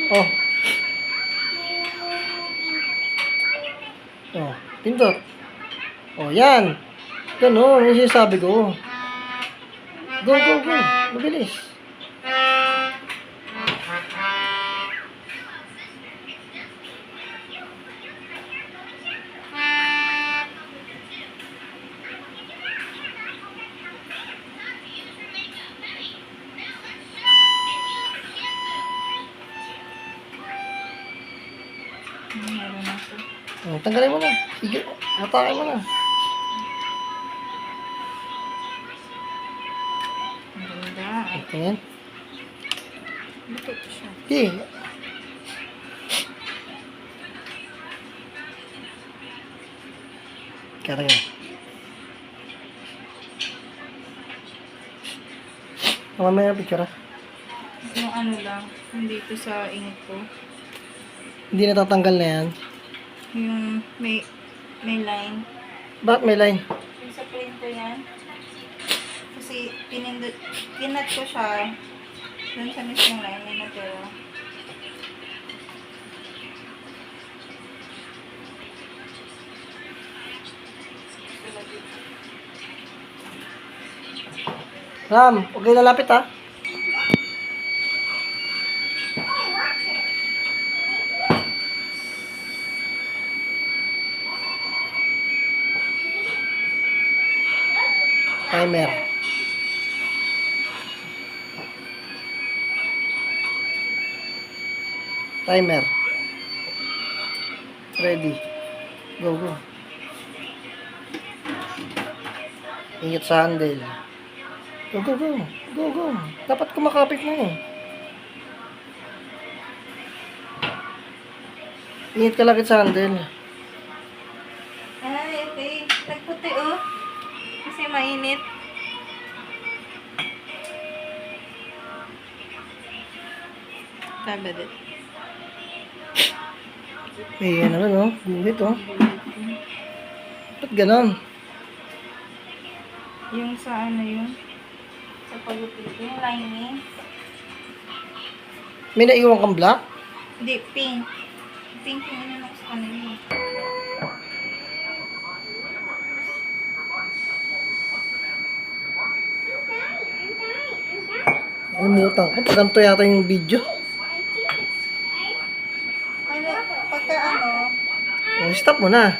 Oh. Oh, pindot. Oh, yan. Ganun, yung sinasabi ko. Go, go, go. Mabilis. Meron na ito. Oh, tanggalin mo na. Sige, hatakin mo na. Maganda. Tingin. Buto siya. Okay. Kaya nga. Mamaya picture ah. Yung ano lang, hindi ito sa init ko. Hindi natatanggal na yan. Yung may line. Bakit may line? Yung sa printer yan. Kasi kinat ko siya. Doon sa mismong line, may natira. Ram, okay lalapit ha. Timer. Timer. Ready. Go, go. Ingat sa handle. Go, go, go. Go, go. Dapat kumakapit na eh. Ingat ka lagi sa handle. Ay, okay. Nagputi oh. Kasi mainit. Sabi din. Eh, ano no? Guhit oh. Ba't ganon? Yung sa ano yun? Sa pagupit. Yung lining. May naiwan kang black? Hindi, pink. Pink yung inanok sa kanila. Alimutan ko. Ganito yata yung video. Ano, pagka ano, Oh, stop mo na.